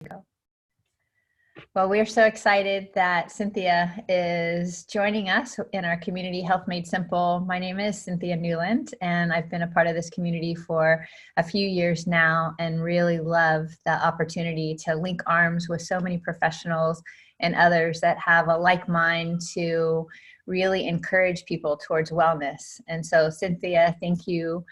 go. Well, we're so excited that Cynthia is joining us in our community, Health Made Simple. My name is Cynthia Newland, and I've been a part of this community for a few years now and really love the opportunity to link arms with so many professionals and others that have a like mind to really encourage people towards wellness. And so, Cynthia, thank you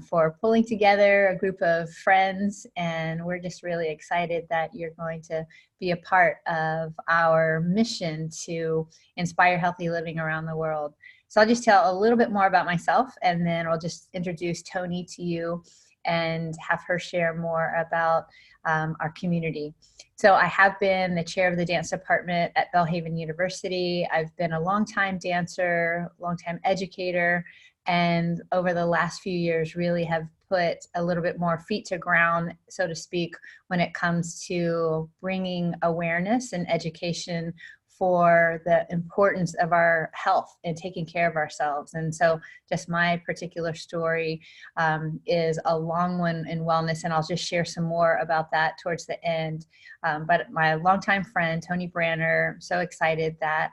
for pulling together a group of friends, and we're just really excited that you're going to be a part of our mission to inspire healthy living around the world. So I'll just tell a little bit more about myself, and then I'll just introduce Tony to you and have her share more about our community. So I have been the chair of the dance department at Belhaven University. I've been a longtime dancer, longtime educator, and over the last few years really have put a little bit more feet to ground, so to speak, when it comes to bringing awareness and education for the importance of our health and taking care of ourselves. And so just my particular story is a long one in wellness, and I'll just share some more about that towards the end. But my longtime friend, Tony Branner, so excited that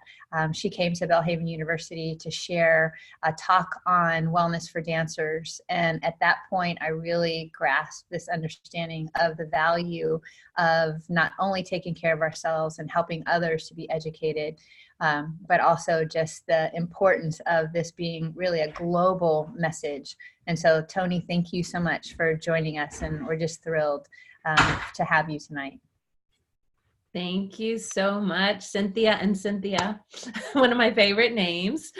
she came to Belhaven University to share a talk on wellness for dancers. And at that point, I really grasped this understanding of the value of not only taking care of ourselves and helping others to be educated, but also just the importance of this being really a global message. And so, Tony, thank you so much for joining us, and we're just thrilled to have you tonight. Thank you so much, Cynthia. And Cynthia, one of my favorite names.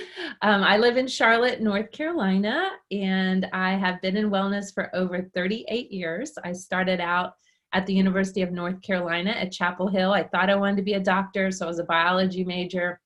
I live in Charlotte, North Carolina, and I have been in wellness for over 38 years. I started out at the University of North Carolina at Chapel Hill. I thought I wanted to be a doctor, so I was a biology major.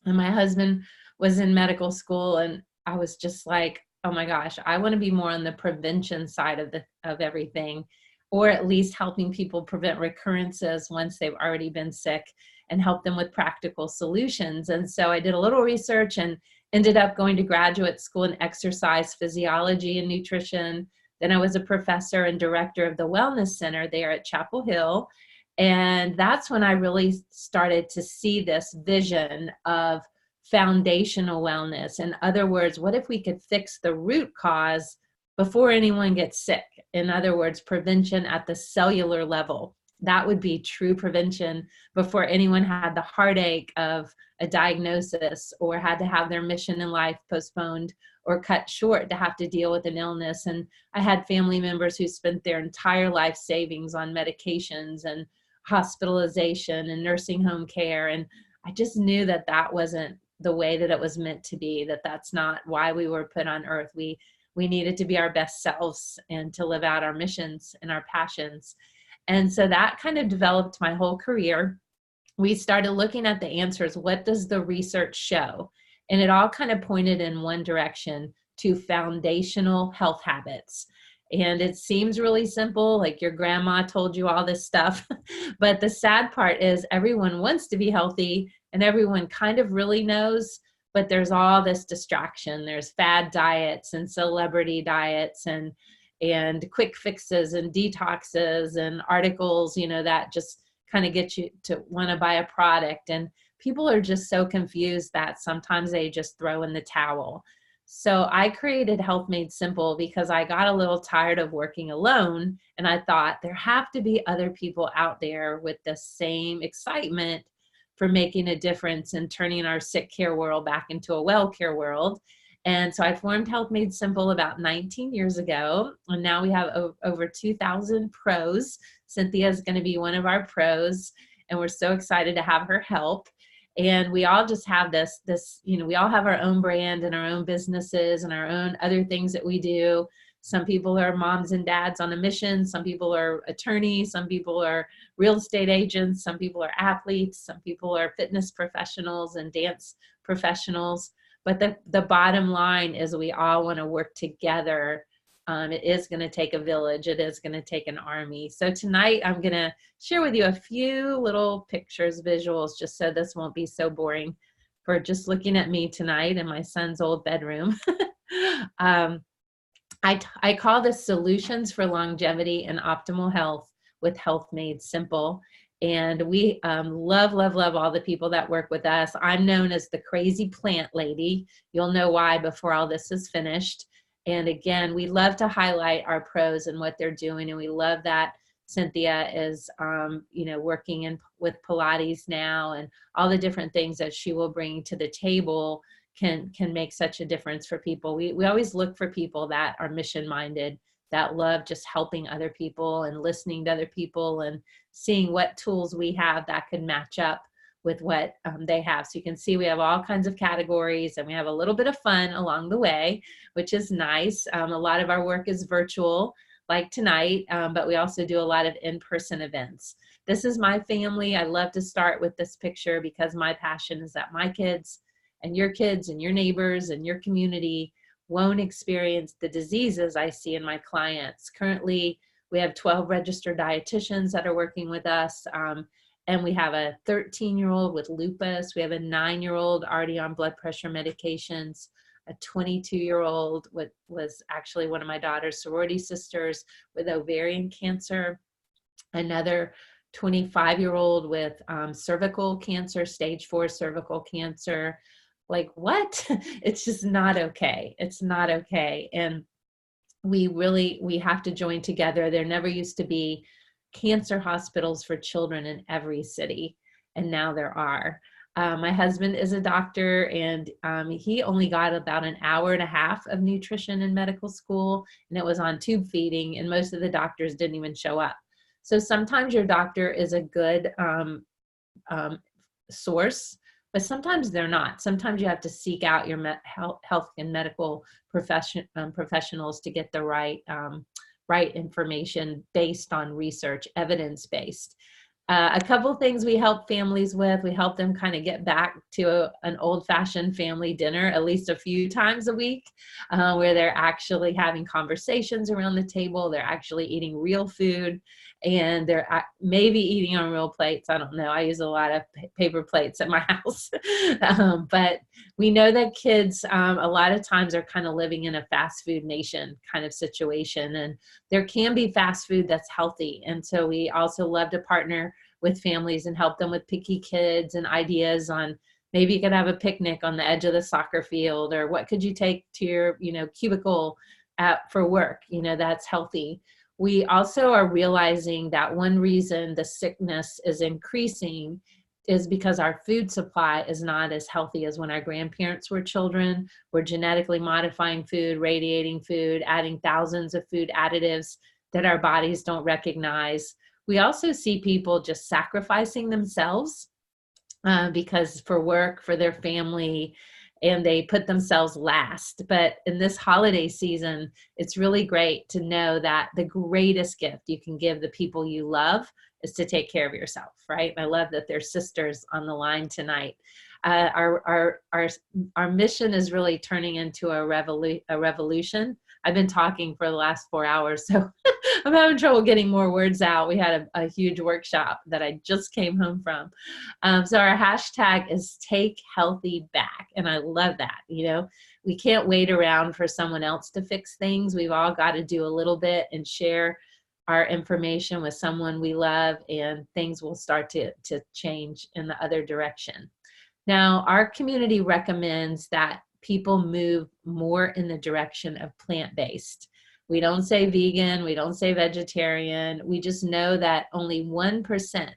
And my husband was in medical school, and I was just like, oh my gosh, I want to be more on the prevention side of everything, or at least helping people prevent recurrences once they've already been sick and help them with practical solutions. And so I did a little research and ended up going to graduate school in exercise physiology and nutrition. Then I was a professor and director of the Wellness Center there at Chapel Hill. And that's when I really started to see this vision of foundational wellness. In other words, what if we could fix the root cause before anyone gets sick? In other words, prevention at the cellular level. That would be true prevention before anyone had the heartache of a diagnosis or had to have their mission in life postponed or cut short to have to deal with an illness. And I had family members who spent their entire life savings on medications and hospitalization and nursing home care. And I just knew that that wasn't the way that it was meant to be, that that's not why we were put on earth. We needed to be our best selves and to live out our missions and our passions. And so that kind of developed my whole career. We started looking at the answers. What does the research show? And it all kind of pointed in one direction, to foundational health habits. And it seems really simple, like your grandma told you all this stuff. But the sad part is everyone wants to be healthy and everyone kind of really knows, but there's all this distraction. There's fad diets and celebrity diets and quick fixes and detoxes and articles, that just kind of get you to want to buy a product. And people are just so confused that sometimes they just throw in the towel. So I created Health Made Simple because I got a little tired of working alone. And I thought there have to be other people out there with the same excitement for making a difference and turning our sick care world back into a well care world. And so I formed Health Made Simple about 19 years ago. And now we have over 2,000 pros. Cynthia is going to be one of our pros. And we're so excited to have her help. And we all just have this, we all have our own brand and our own businesses and our own other things that we do. Some people are moms and dads on a mission. Some people are attorneys. Some people are real estate agents. Some people are athletes. Some people are fitness professionals and dance professionals. But the bottom line is we all want to work together. It is going to take a village. It is going to take an army. So tonight I'm going to share with you a few little pictures, visuals, just so this won't be so boring for just looking at me tonight in my son's old bedroom. I call this Solutions for Longevity and Optimal Health with Health Made Simple. And we love, love, love all the people that work with us. I'm known as the crazy plant lady. You'll know why before all this is finished. And again, we love to highlight our pros and what they're doing. And we love that Cynthia is, working with Pilates now, and all the different things that she will bring to the table can make such a difference for people. We always look for people that are mission minded, that love just helping other people and listening to other people and seeing what tools we have that could match up with what they have. So you can see we have all kinds of categories, and we have a little bit of fun along the way, which is nice. A lot of our work is virtual, like tonight, but we also do a lot of in-person events. This is my family. I love to start with this picture because my passion is that my kids and your neighbors and your community won't experience the diseases I see in my clients. Currently, we have 12 registered dietitians that are working with us, and we have a 13-year-old with lupus. We have a 9-year-old already on blood pressure medications. A 22-year-old was actually one of my daughter's sorority sisters with ovarian cancer. Another 25-year-old with cervical cancer, stage 4 cervical cancer. Like, what? It's just not okay. It's not okay. And we have to join together. There never used to be cancer hospitals for children in every city, and now there are. My husband is a doctor, and he only got about an hour and a half of nutrition in medical school, and it was on tube feeding, and most of the doctors didn't even show up. So sometimes your doctor is a good source, but sometimes they're not. Sometimes you have to seek out your health and medical professionals to get the right information based on research, evidence-based. A couple things we help families with. We help them kind of get back to an old-fashioned family dinner at least a few times a week, where they're actually having conversations around the table. They're actually eating real food, and they're maybe eating on real plates. I don't know. I use a lot of paper plates at my house. But we know that kids a lot of times are kind of living in a fast food nation kind of situation, and there can be fast food that's healthy. And so we also love to partner with families and help them with picky kids and ideas on maybe you could have a picnic on the edge of the soccer field, or what could you take to your cubicle for work, that's healthy. We also are realizing that one reason the sickness is increasing is because our food supply is not as healthy as when our grandparents were children. We're genetically modifying food, radiating food, adding thousands of food additives that our bodies don't recognize. We also see people just sacrificing themselves because for work, for their family, and they put themselves last. But in this holiday season, it's really great to know that the greatest gift you can give the people you love is to take care of yourself, right? I love that there's sisters on the line tonight. Our mission is really turning into a revolution. I've been talking for the last 4 hours, so I'm having trouble getting more words out. We had a huge workshop that I just came home from. So our hashtag is Take Healthy Back, and I love that. We can't wait around for someone else to fix things. We've all got to do a little bit and share our information with someone we love, and things will start to change in the other direction. Now, our community recommends that people move more in the direction of plant-based. We don't say vegan, we don't say vegetarian. We just know that only 1%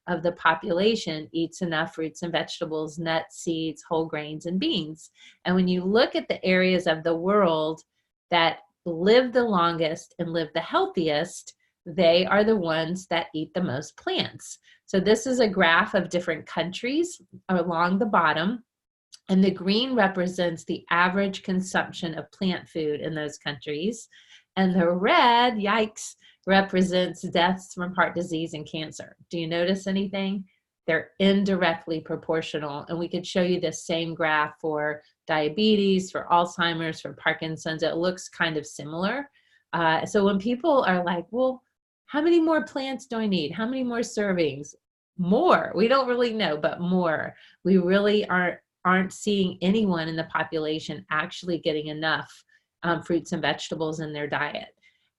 of the population eats enough fruits and vegetables, nuts, seeds, whole grains, and beans. And when you look at the areas of the world that live the longest and live the healthiest, they are the ones that eat the most plants. So this is a graph of different countries along the bottom, and the green represents the average consumption of plant food in those countries, and the red, yikes, represents deaths from heart disease and cancer. Do you notice anything? They're indirectly proportional, and we could show you the same graph for diabetes, for Alzheimer's, for Parkinson's. It looks kind of similar. So when people are like, well, how many more plants do I need? How many more servings? More. We don't really know, but more. We really aren't seeing anyone in the population actually getting enough fruits and vegetables in their diet.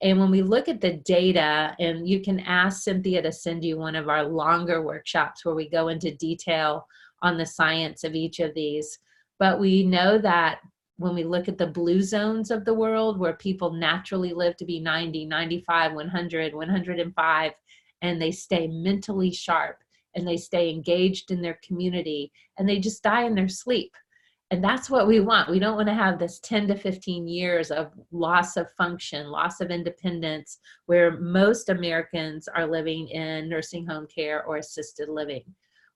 And when we look at the data, and you can ask Cynthia to send you one of our longer workshops where we go into detail on the science of each of these. But we know that when we look at the blue zones of the world where people naturally live to be 90, 95, 100, 105, and they stay mentally sharp and they stay engaged in their community and they just die in their sleep. And that's what we want. We don't want to have this 10 to 15 years of loss of function, loss of independence, where most Americans are living in nursing home care or assisted living.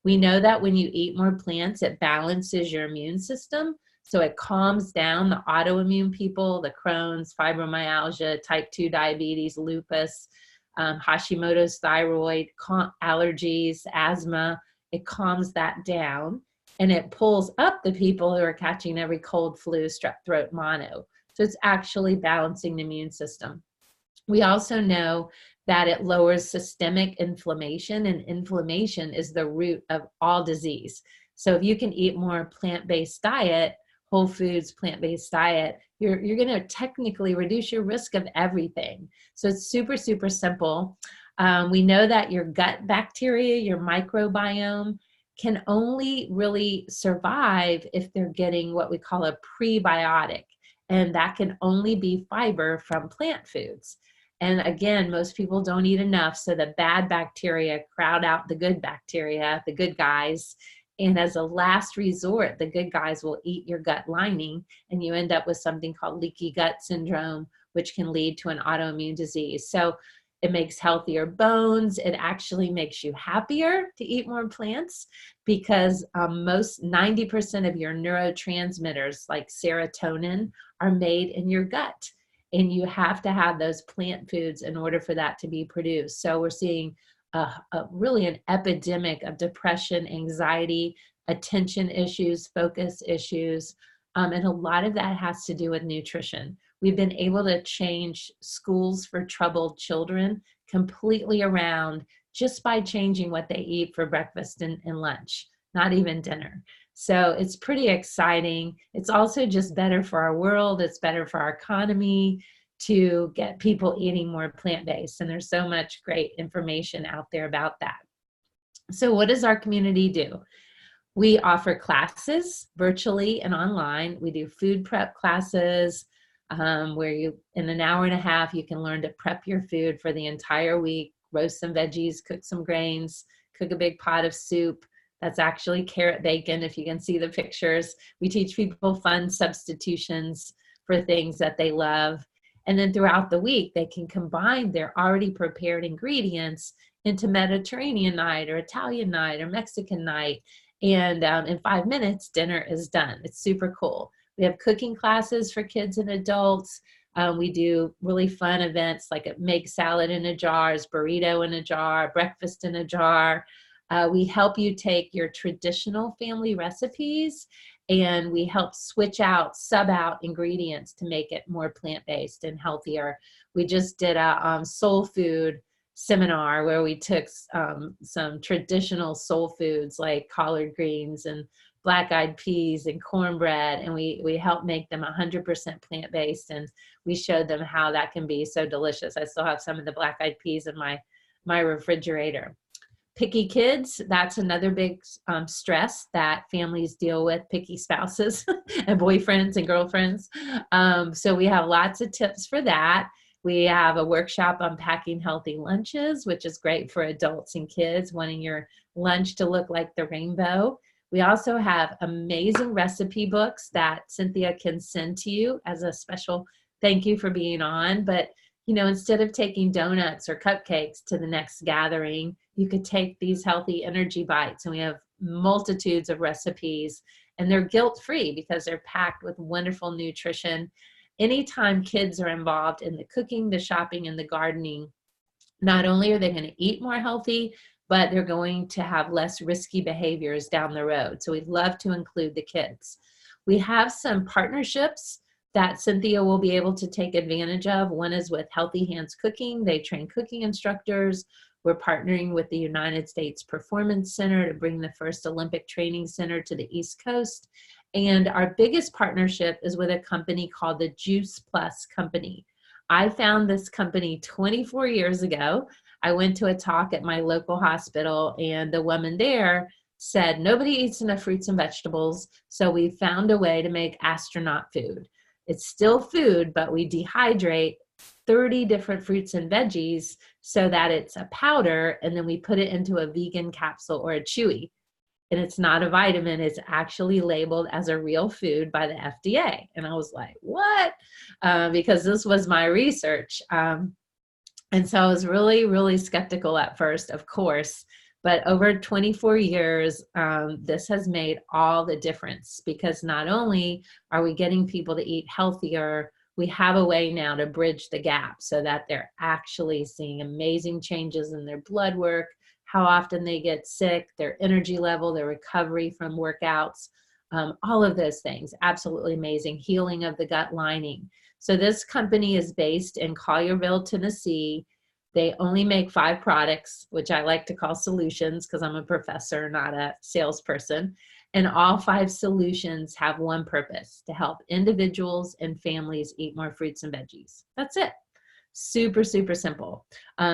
We know that when you eat more plants, it balances your immune system. So it calms down the autoimmune people, the Crohn's, fibromyalgia, type 2 diabetes, lupus, Hashimoto's thyroid, allergies, asthma. It calms that down. And it pulls up the people who are catching every cold, flu, strep throat, mono. So it's actually balancing the immune system. We also know that it lowers systemic inflammation, and inflammation is the root of all disease. So if you can eat more plant-based diet, whole foods, plant-based diet, you're going to technically reduce your risk of everything. So it's super, super simple. We know that your gut bacteria, your microbiome, can only really survive if they're getting what we call a prebiotic, and that can only be fiber from plant foods. And again, most people don't eat enough, so the bad bacteria crowd out the good bacteria, the good guys, and as a last resort, the good guys will eat your gut lining, and you end up with something called leaky gut syndrome, which can lead to an autoimmune disease. So it makes healthier bones. It actually makes you happier to eat more plants, because most 90% of your neurotransmitters like serotonin are made in your gut. And you have to have those plant foods in order for that to be produced. So we're seeing really an epidemic of depression, anxiety, attention issues, focus issues. And a lot of that has to do with nutrition. We've been able to change schools for troubled children completely around just by changing what they eat for breakfast and lunch, not even dinner. So it's pretty exciting. It's also just better for our world. It's better for our economy to get people eating more plant-based. And there's so much great information out there about that. So what does our community do? We offer classes virtually and online. We do food prep classes where you, in an hour and a half, you can learn to prep your food for the entire week, roast some veggies, cook some grains, cook a big pot of soup. That's actually carrot bacon, if you can see the pictures. We teach people fun substitutions for things that they love. And then throughout the week, they can combine their already prepared ingredients into Mediterranean night or Italian night or Mexican night. And in 5 minutes, dinner is done. It's super cool. We have cooking classes for kids and adults. We do really fun events like a make salad in a jar, burrito in a jar, breakfast in a jar. We help you take your traditional family recipes and we help switch out, sub out ingredients to make it more plant-based and healthier. We just did a soul food seminar where we took some traditional soul foods like collard greens and black-eyed peas and cornbread, and we helped make them 100% plant-based, and we showed them how that can be so delicious. I still have some of the black-eyed peas in my refrigerator. Picky kids, that's another big stress that families deal with, picky spouses and boyfriends and girlfriends. So we have lots of tips for that. We have a workshop on packing healthy lunches, which is great for adults and kids wanting your lunch to look like the rainbow. We also have amazing recipe books that Cynthia can send to you as a special thank you for being on. But, you know, instead of taking donuts or cupcakes to the next gathering, you could take these healthy energy bites. And we have multitudes of recipes, and they're guilt-free because they're packed with wonderful nutrition. Anytime kids are involved in the cooking, the shopping, and the gardening, not only are they going to eat more healthy, but they're going to have less risky behaviors down the road. So we'd love to include the kids. We have some partnerships that Cynthia will be able to take advantage of. One is with Healthy Hands Cooking. They train cooking instructors. We're partnering with the United States Performance Center to bring the first Olympic training center to the East Coast. And our biggest partnership is with a company called the Juice Plus Company. I found this company 24 years ago. I went to a talk at my local hospital, and the woman there said, nobody eats enough fruits and vegetables, so we found a way to make astronaut food. It's still food, but we dehydrate 30 different fruits and veggies so that it's a powder, and then we put it into a vegan capsule or a chewy. And it's not a vitamin, it's actually labeled as a real food by the FDA. And I was like, what? Because this was my research. And so I was really, really skeptical at first, of course. But over 24 years, this has made all the difference, because not only are we getting people to eat healthier, we have a way now to bridge the gap so that they're actually seeing amazing changes in their blood work, how often they get sick, their energy level, their recovery from workouts, all of those things. Absolutely amazing. Healing of the gut lining. So this company is based in Collierville, Tennessee. They only make 5 products, which I like to call solutions because I'm a professor, not a salesperson. And all 5 solutions have one purpose: to help individuals and families eat more fruits and veggies. That's it. Super, super simple.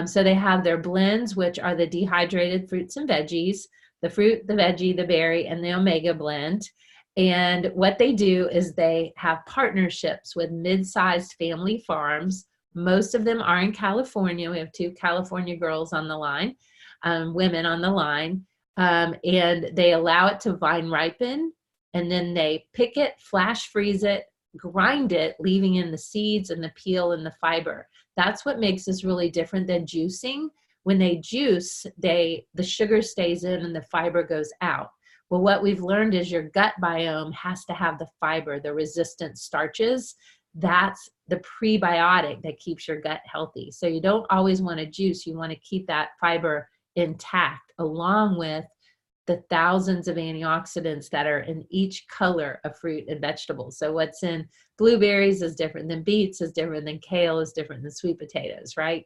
So they have their blends, which are the dehydrated fruits and veggies, the fruit, the veggie, the berry, and the omega blend. And what they do is they have partnerships with mid-sized family farms. Most of them are in California. We have 2 California girls on the line, women on the line. And they allow it to vine ripen, and then they pick it, flash freeze it, grind it, leaving in the seeds and the peel and the fiber. That's what makes this really different than juicing. When they juice, the sugar stays in and the fiber goes out. Well, what we've learned is your gut biome has to have the fiber, the resistant starches. That's the prebiotic that keeps your gut healthy. So you don't always want to juice. You want to keep that fiber intact, along with the thousands of antioxidants that are in each color of fruit and vegetables. So what's in blueberries is different than beets, is different than kale, is different than sweet potatoes, right?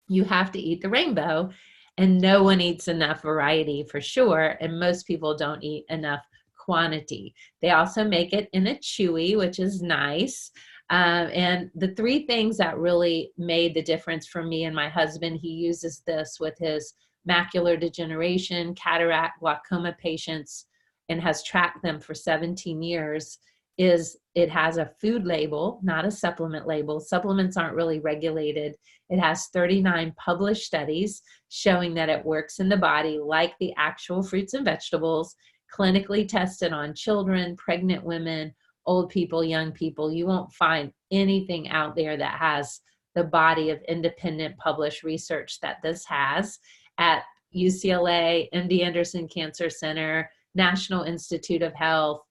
You have to eat the rainbow, and no one eats enough variety for sure. And most people don't eat enough quantity. They also make it in a chewy, which is nice. And the 3 things that really made the difference for me and my husband, he uses this with his macular degeneration, cataract, glaucoma patients, and has tracked them for 17 years, is it has a food label, not a supplement label. Supplements aren't really regulated. It has 39 published studies showing that it works in the body like the actual fruits and vegetables, clinically tested on children, pregnant women, old people, young people. You won't find anything out there that has the body of independent published research that this has at UCLA, MD Anderson Cancer Center, National Institute of Health,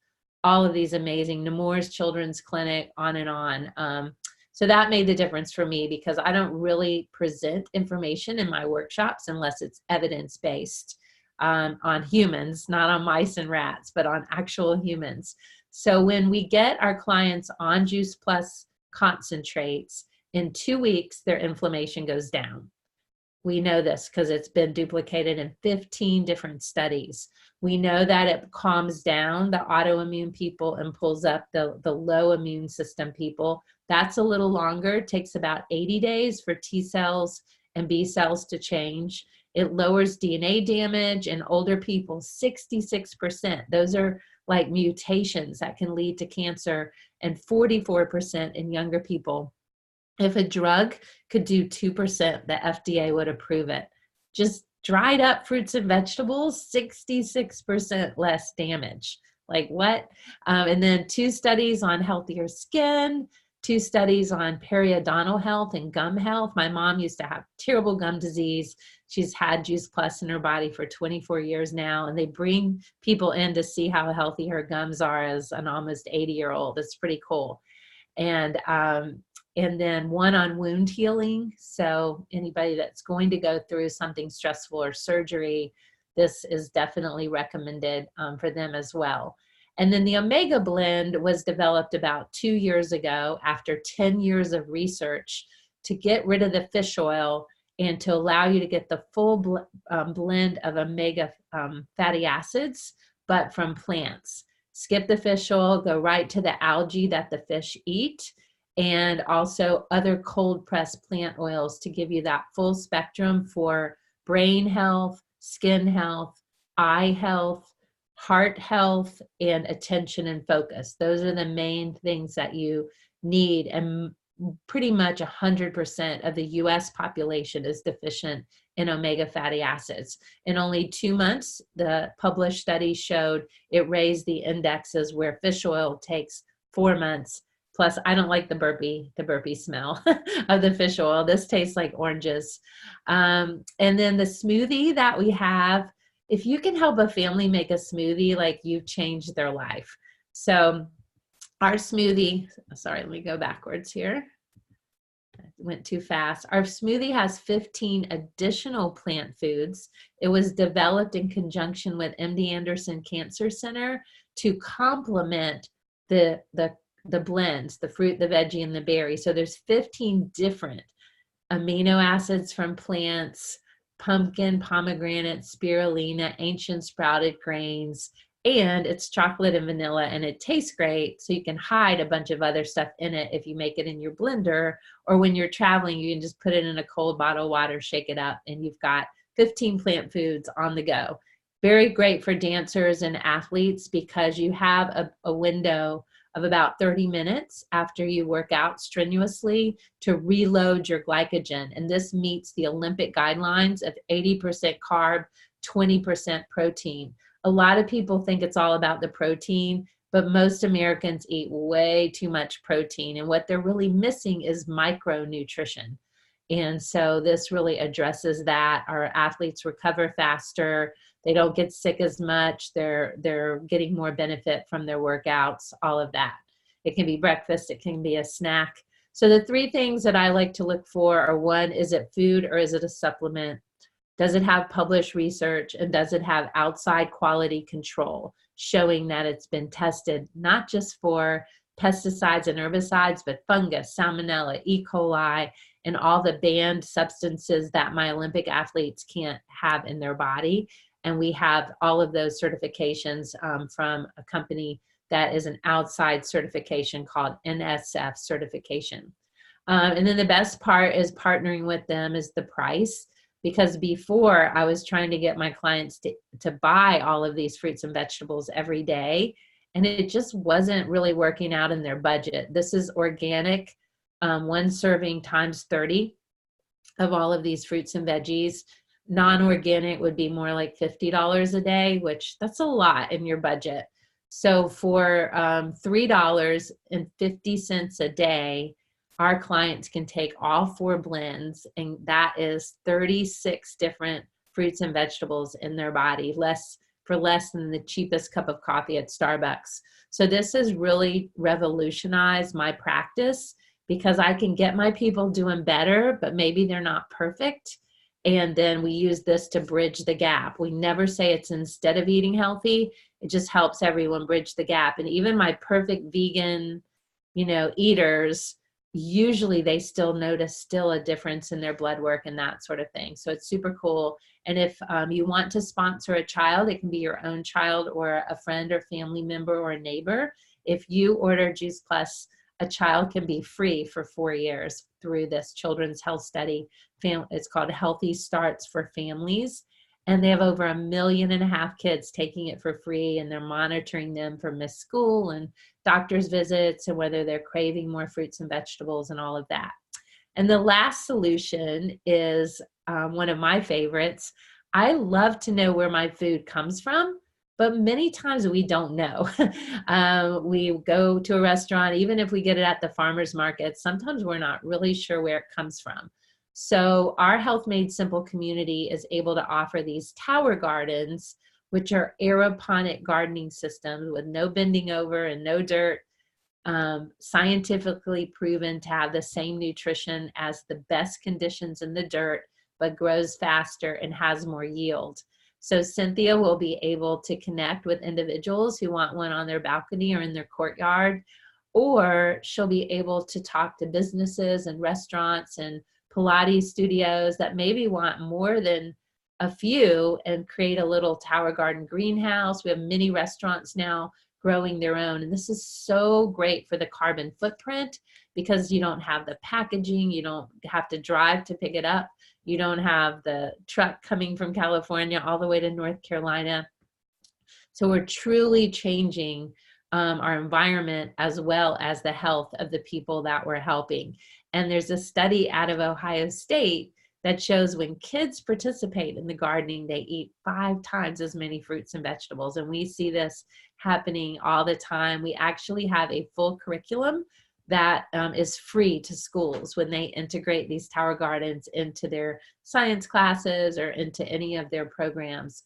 all of these amazing, Nemours Children's Clinic, on and on. So that made the difference for me, because I don't really present information in my workshops unless it's evidence-based on humans, not on mice and rats, but on actual humans. So when we get our clients on Juice Plus concentrates, in 2 weeks, their inflammation goes down. We know this because it's been duplicated in 15 different studies. We know that it calms down the autoimmune people and pulls up the low immune system people. That's a little longer. It takes about 80 days for T cells and B cells to change. It lowers DNA damage in older people, 66%. Those are like mutations that can lead to cancer, and 44% in younger people. If a drug could do 2%, the FDA would approve it. Just dried up fruits and vegetables, 66% less damage. Like what? And then 2 studies on healthier skin, 2 studies on periodontal health and gum health. My mom used to have terrible gum disease. She's had Juice Plus in her body for 24 years now, and they bring people in to see how healthy her gums are as an almost 80-year-old. It's pretty cool. And then 1 on wound healing. So anybody that's going to go through something stressful or surgery, this is definitely recommended for them as well. And then the Omega blend was developed about 2 years ago after 10 years of research to get rid of the fish oil and to allow you to get the full blend of omega fatty acids, but from plants. Skip the fish oil, go right to the algae that the fish eat. and also other cold pressed plant oils to give you that full spectrum for brain health, skin health, eye health, heart health, and attention and focus. Those are the main things that you need. And pretty much 100% of the US population is deficient in omega fatty acids. In only 2 months, the published study showed it raised the indexes where fish oil takes 4 months. Plus, I don't like the burpee smell of the fish oil. This tastes like oranges. And then the smoothie that we have, if you can help a family make a smoothie, like you've changed their life. So our smoothie, sorry, let me go backwards here. I went too fast. Our smoothie has 15 additional plant foods. It was developed in conjunction with MD Anderson Cancer Center to complement the blends, the fruit, the veggie, and the berry. So there's 15 different amino acids from plants, pumpkin, pomegranate, spirulina, ancient sprouted grains, and it's chocolate and vanilla, and it tastes great. So you can hide a bunch of other stuff in it if you make it in your blender, or when you're traveling, you can just put it in a cold bottle of water, shake it up, and you've got 15 plant foods on the go. Very great for dancers and athletes because you have a window of about 30 minutes after you work out strenuously to reload your glycogen. And this meets the Olympic guidelines of 80% carb, 20% protein. A lot of people think it's all about the protein, but most Americans eat way too much protein. And what they're really missing is micronutrition. And so this really addresses that. Our athletes recover faster. They don't get sick as much. They're getting more benefit from their workouts, all of that. It can be breakfast. It can be a snack. So the 3 things that I like to look for are, 1, is it food or is it a supplement? Does it have published research, and does it have outside quality control showing that it's been tested, not just for pesticides and herbicides, but fungus, salmonella, E. coli, and all the banned substances that my Olympic athletes can't have in their body. And we have all of those certifications from a company that is an outside certification called NSF certification. And then the best part is partnering with them is the price. Because before, I was trying to get my clients to buy all of these fruits and vegetables every day, and it just wasn't really working out in their budget. This is organic, 1 serving times 30 of all of these fruits and veggies. Non-organic would be more like $50 a day, which that's a lot in your budget. So for $3.50 a day, our clients can take all 4 blends, and that is 36 different fruits and vegetables in their body, for less than the cheapest cup of coffee at Starbucks. So this has really revolutionized my practice because I can get my people doing better, but maybe they're not perfect. And then we use this to bridge the gap. We never say it's instead of eating healthy. It just helps everyone bridge the gap. And even my perfect vegan, eaters, usually they still notice a difference in their blood work and that sort of thing. So it's super cool. And if you want to sponsor a child, it can be your own child or a friend or family member or a neighbor. If you order Juice Plus, a child can be free for 4 years through this children's health study. It's called Healthy Starts for Families. And they have over 1.5 million kids taking it for free, and they're monitoring them for missed school and doctor's visits and whether they're craving more fruits and vegetables and all of that. And the last solution is one of my favorites. I love to know where my food comes from, but many times we don't know. We go to a restaurant, even if we get it at the farmer's market, sometimes we're not really sure where it comes from. So our Health Made Simple community is able to offer these tower gardens, which are aeroponic gardening systems with no bending over and no dirt, scientifically proven to have the same nutrition as the best conditions in the dirt, but grows faster and has more yield. So Cynthia will be able to connect with individuals who want one on their balcony or in their courtyard, or she'll be able to talk to businesses and restaurants and Pilates studios that maybe want more than a few and create a little tower garden greenhouse. We have mini restaurants now growing their own. And this is so great for the carbon footprint because you don't have the packaging, you don't have to drive to pick it up, you don't have the truck coming from California all the way to North Carolina. So we're truly changing our environment as well as the health of the people that we're helping. And there's a study out of Ohio State that shows when kids participate in the gardening, they eat 5 times as many fruits and vegetables. And we see this happening all the time. We actually have a full curriculum that is free to schools when they integrate these tower gardens into their science classes or into any of their programs.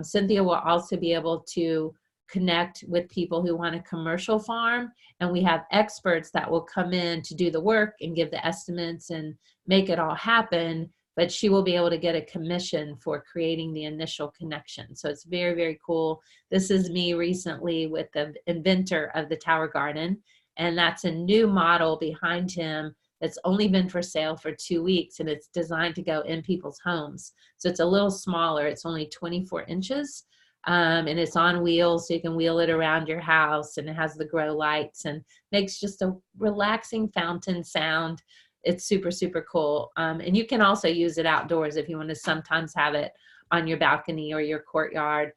Cynthia will also be able to connect with people who want a commercial farm, and we have experts that will come in to do the work and give the estimates and make it all happen, but she will be able to get a commission for creating the initial connection. So it's very, very cool. This is me recently with the inventor of the Tower Garden, and that's a new model behind him that's only been for sale for 2 weeks, and it's designed to go in people's homes. So it's a little smaller. It's only 24 inches. And it's on wheels, so you can wheel it around your house, and it has the grow lights and makes just a relaxing fountain sound. It's super, super cool. And you can also use it outdoors if you want to sometimes have it on your balcony or your courtyard.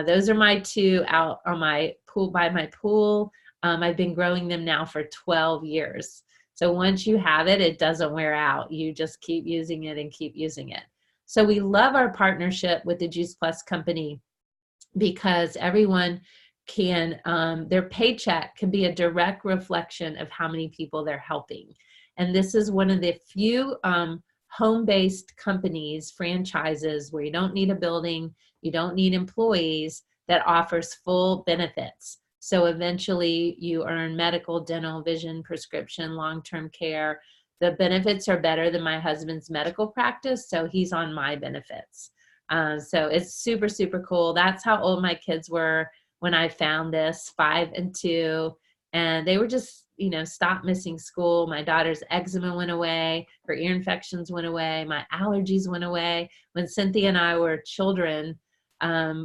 Those are my 2 out on my pool, by my pool. I've been growing them now for 12 years. So once you have it, it doesn't wear out. You just keep using it and keep using it. So we love our partnership with the Juice Plus company, because everyone can, their paycheck can be a direct reflection of how many people they're helping. And this is one of the few home-based companies, franchises, where you don't need a building, you don't need employees, that offers full benefits. So eventually you earn medical, dental, vision, prescription, long-term care. The benefits are better than my husband's medical practice, so he's on my benefits. So it's super, super cool. That's how old my kids were when I found this, 5 and 2. And they were just, stopped missing school. My daughter's eczema went away. Her ear infections went away. My allergies went away. When Cynthia and I were children,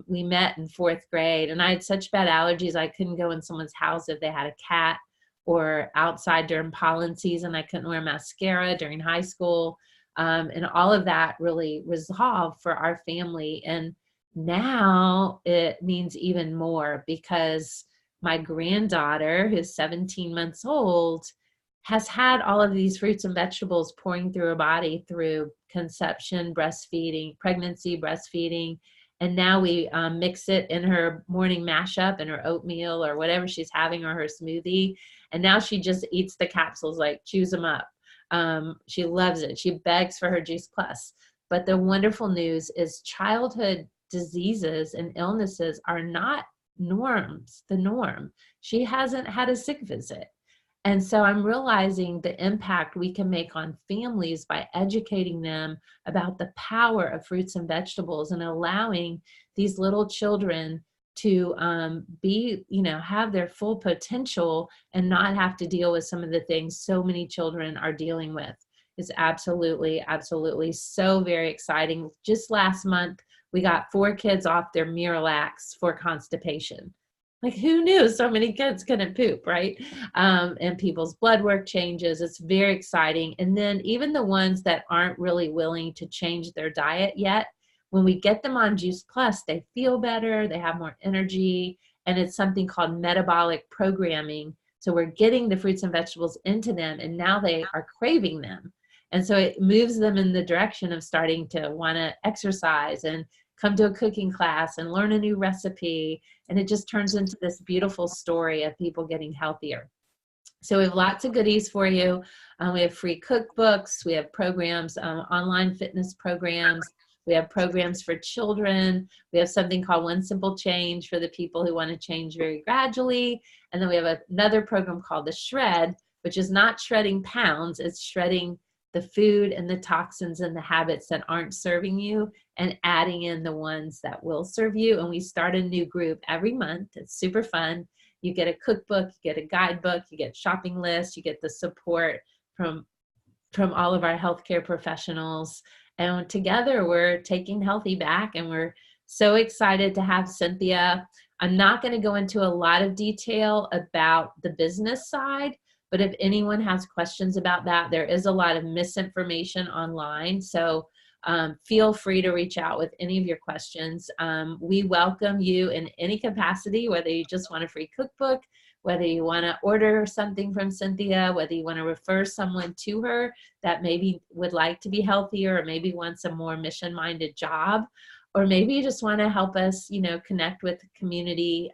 we met in 4th grade, and I had such bad allergies. I couldn't go in someone's house if they had a cat, or outside during pollen season. I couldn't wear mascara during high school. And all of that really resolved for our family. And now it means even more, because my granddaughter, who's 17 months old, has had all of these fruits and vegetables pouring through her body through conception, breastfeeding, pregnancy, breastfeeding. And now we mix it in her morning mashup, in her oatmeal or whatever she's having, or her smoothie. And now she just eats the capsules, like chews them up. She loves it. She begs for her Juice Plus. But the wonderful news is childhood diseases and illnesses are not the norm. She hasn't had a sick visit. And so I'm realizing the impact we can make on families by educating them about the power of fruits and vegetables, and allowing these little children to have their full potential and not have to deal with some of the things so many children are dealing with. It's absolutely, absolutely so very exciting. Just last month, we got 4 kids off their Miralax for constipation. Like, who knew so many kids couldn't poop, right? And people's blood work changes. It's very exciting. And then even the ones that aren't really willing to change their diet yet, when we get them on Juice Plus, they feel better, they have more energy, and it's something called metabolic programming. So we're getting the fruits and vegetables into them, and now they are craving them. And so it moves them in the direction of starting to want to exercise and come to a cooking class and learn a new recipe. And it just turns into this beautiful story of people getting healthier. So we have lots of goodies for you. We have free cookbooks. We have programs, online fitness programs. We have programs for children. We have something called One Simple Change for the people who want to change very gradually. And then we have another program called the Shred, which is not shredding pounds. It's shredding the food and the toxins and the habits that aren't serving you, and adding in the ones that will serve you. And we start a new group every month. It's super fun. You get a cookbook, you get a guidebook, you get shopping lists, you get the support from all of our healthcare professionals. And together we're taking healthy back, and we're So excited to have Cynthia. I'm not going to go into a lot of detail about the business side, but if anyone has questions about that, there is a lot of misinformation online. So feel free to reach out with any of your questions. We welcome you in any capacity, whether you just want a free cookbook, whether you want to order something from Cynthia, whether you want to refer someone to her that maybe would like to be healthier or maybe wants a more mission-minded job, or maybe you just want to help us, connect with community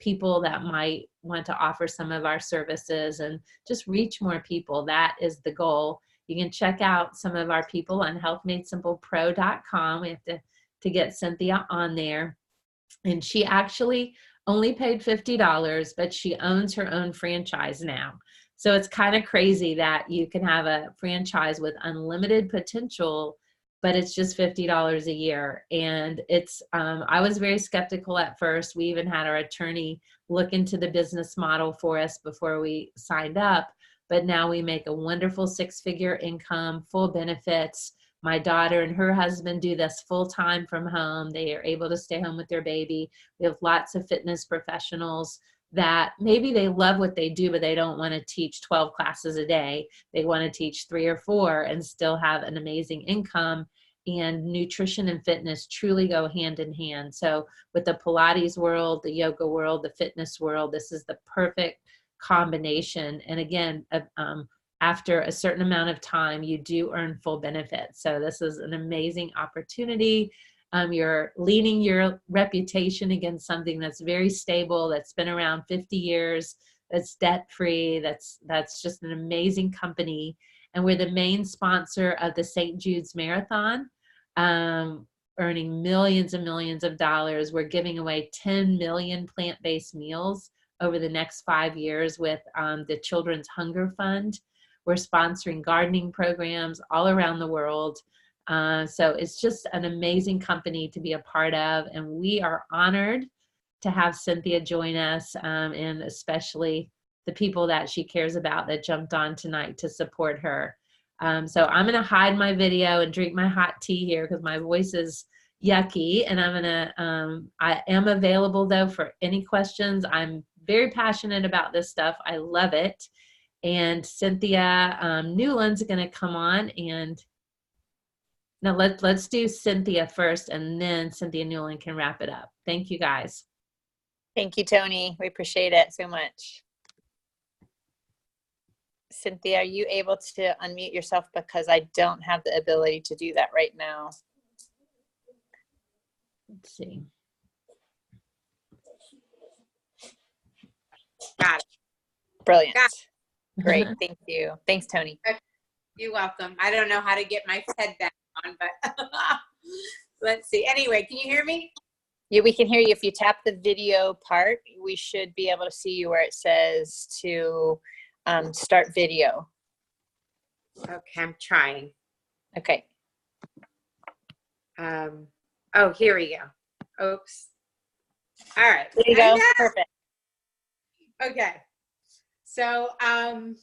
people that might want to offer some of our services and just reach more people. That is the goal. You can check out some of our people on healthmadesimplepro.com. We have to get Cynthia on there. And she actually only paid $50, but she owns her own franchise now. So it's kind of crazy that you can have a franchise with unlimited potential, but it's just $50 a year. And it's, I was very skeptical at first. We even had our attorney look into the business model for us before we signed up. But now we make a wonderful 6-figure income, full benefits. My daughter and her husband do this full time from home. They are able to stay home with their baby. We have lots of fitness professionals that maybe they love what they do, but they don't want to teach 12 classes a day. They want to teach 3 or 4 and still have an amazing income. And nutrition and fitness truly go hand in hand. So with the Pilates world, the yoga world, the fitness world, this is the perfect combination. And again, after a certain amount of time, you do earn full benefits. So this is an amazing opportunity. You're leaning your reputation against something that's very stable, that's been around 50 years, that's debt-free, that's just an amazing company. And we're the main sponsor of the St. Jude's Marathon, earning millions and millions of dollars. We're giving away 10 million plant-based meals over the next 5 years with the Children's Hunger Fund. We're sponsoring gardening programs all around the world. So it's just an amazing company to be a part of. And we are honored to have Cynthia join us, and especially the people that she cares about that jumped on tonight to support her. So I'm going to hide my video and drink my hot tea here because my voice is yucky. And I am available though for any questions. I'm very passionate about this stuff. I love it. And Cynthia Newland's going to come on, and now let's do Cynthia first, and then Cynthia Newland can wrap it up. Thank you, guys. Thank you, Tony. We appreciate it so much. Cynthia, are you able to unmute yourself? Because I don't have the ability to do that right now. Let's see. Got it. Brilliant. Got it. Great. Thank you. Thanks, Tony. You're welcome. I don't know how to get my head back on, but let's see. Anyway, can you hear me? Yeah, we can hear you. If you tap the video part, we should be able to see you where it says to start video. Okay, I'm trying. Okay. Oh, here we go. Oops. All right. There you go. Perfect. Okay. So, in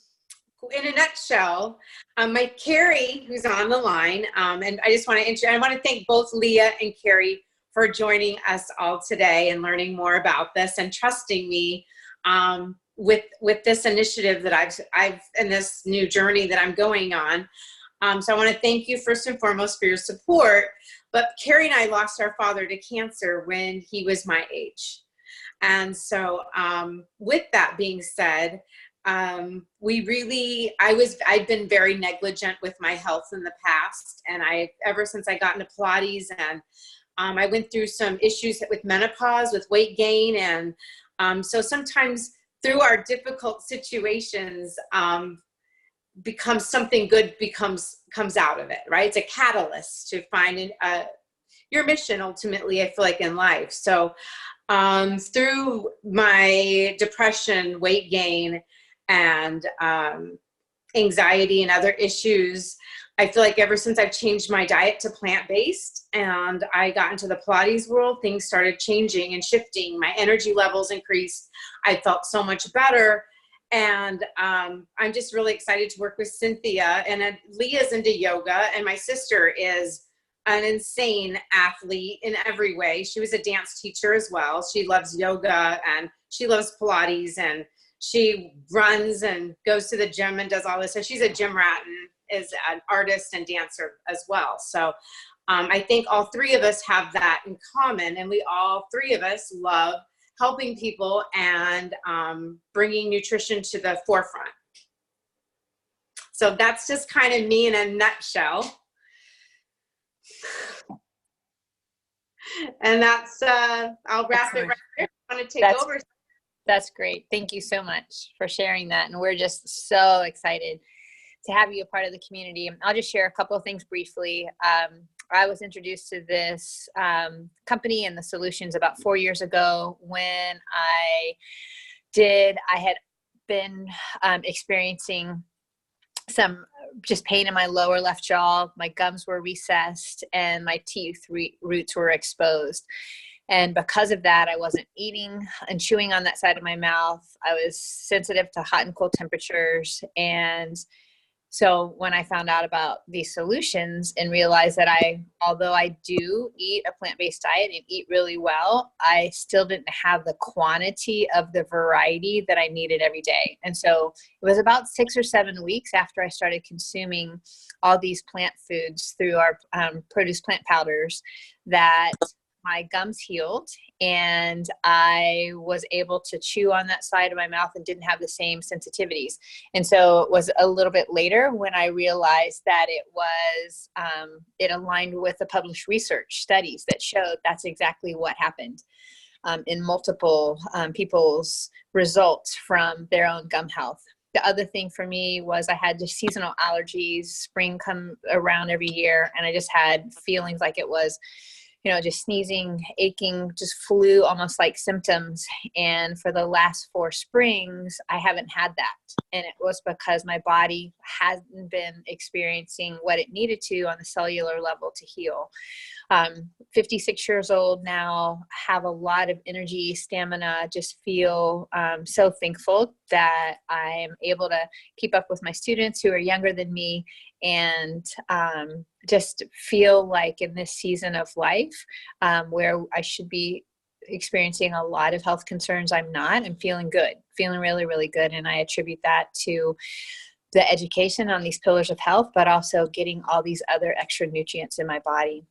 a nutshell, my Carrie, who's on the line, and I just want to thank both Leah and Carrie for joining us all today and learning more about this and trusting me with this initiative that I've in this new journey that I'm going on. So I want to thank you first and foremost for your support. But Carrie and I lost our father to cancer when he was my age. And so with that being said, I've been very negligent with my health in the past. And ever since I got into Pilates, and I went through some issues with menopause, with weight gain. And so sometimes through our difficult situations, becomes something good comes out of it, right? It's a catalyst to find your mission ultimately, I feel like, in life. So through my depression, weight gain, and anxiety and other issues, I feel like ever since I've changed my diet to plant-based and I got into the Pilates world, things started changing and shifting. My energy levels increased. I felt so much better. And I'm just really excited to work with Cynthia. And Leah's into yoga, and my sister is an insane athlete in every way. She was a dance teacher as well. She loves yoga and she loves Pilates, and she runs and goes to the gym and does all this. So she's a gym rat and is an artist and dancer as well. So I think all three of us have that in common, and we all three of us love helping people and bringing nutrition to the forefront. So that's just kind of me in a nutshell. And that's, I'll wrap it right there. I want to take over. That's great. Thank you so much for sharing that. And we're just so excited to have you a part of the community. I'll just share a couple of things briefly. I was introduced to this company and the solutions about 4 years ago when I had been experiencing some just pain in my lower left jaw. My gums were recessed and my teeth roots were exposed. And because of that, I wasn't eating and chewing on that side of my mouth. I was sensitive to hot and cold temperatures. And so when I found out about these solutions and realized that although I do eat a plant-based diet and eat really well, I still didn't have the quantity of the variety that I needed every day. And so it was about 6 or 7 weeks after I started consuming all these plant foods through our produce plant powders that my gums healed, and I was able to chew on that side of my mouth and didn't have the same sensitivities. And so it was a little bit later when I realized that it aligned with the published research studies that showed that's exactly what happened in multiple people's results from their own gum health. The other thing for me was I had just seasonal allergies. Spring come around every year, and I just had feelings like it was just sneezing, aching, just flu, almost like symptoms. And for the last 4 springs, I haven't had that. And it was because my body hasn't been experiencing what it needed to on the cellular level to heal. 56 years old now, have a lot of energy, stamina, just feel so thankful that I'm able to keep up with my students who are younger than me, and just feel like in this season of life where I should be experiencing a lot of health concerns, I'm not. I'm feeling good, feeling really, really good. And I attribute that to the education on these pillars of health, but also getting all these other extra nutrients in my body.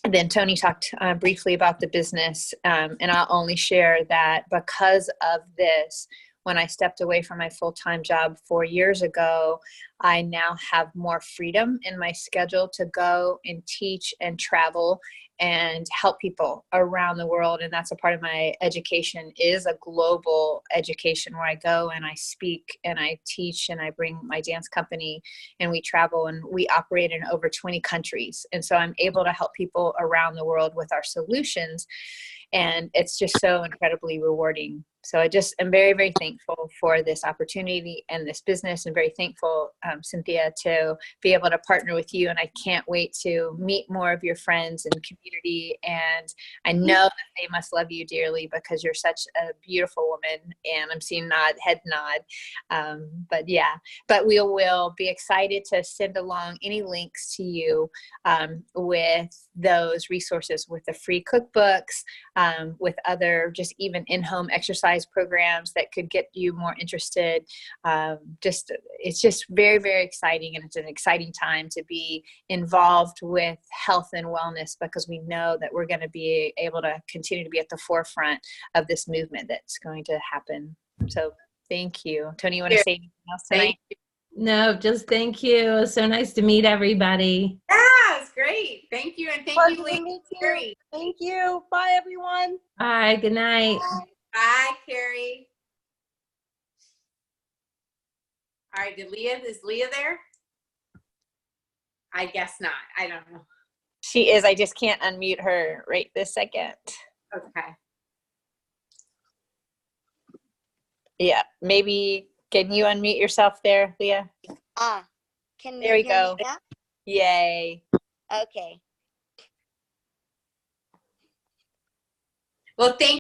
And then Tony talked briefly about the business, and I'll only share that because of this, when I stepped away from my full-time job 4 years ago, I now have more freedom in my schedule to go and teach and travel and help people around the world. And that's a part of my education, is a global education where I go and I speak and I teach and I bring my dance company and we travel and we operate in over 20 countries. And so I'm able to help people around the world with our solutions. And it's just so incredibly rewarding. So I just am very, very thankful for this opportunity and this business, and very thankful, Cynthia, to be able to partner with you. And I can't wait to meet more of your friends and community. And I know that they must love you dearly because you're such a beautiful woman. And I'm seeing head nod. But we will be excited to send along any links to you with those resources, with the free cookbooks, with other just even in-home exercise programs that could get you more interested. It's just very, very exciting, and it's an exciting time to be involved with health and wellness, because we know that we're going to be able to continue to be at the forefront of this movement that's going to happen. So thank you. Tony, you want to say anything else tonight? No, just thank you. So nice to meet everybody. Yeah, it's great. Thank you. And thank you, Lee. Thank you. Bye, everyone. Bye. Good night. Bye, Carrie. All right, is Leah there? I guess not. I don't know. She is. I just can't unmute her right this second. Okay. Yeah, maybe, can you unmute yourself there, Leah? Can There we you hear go. me now? Yay. Okay. Well, thank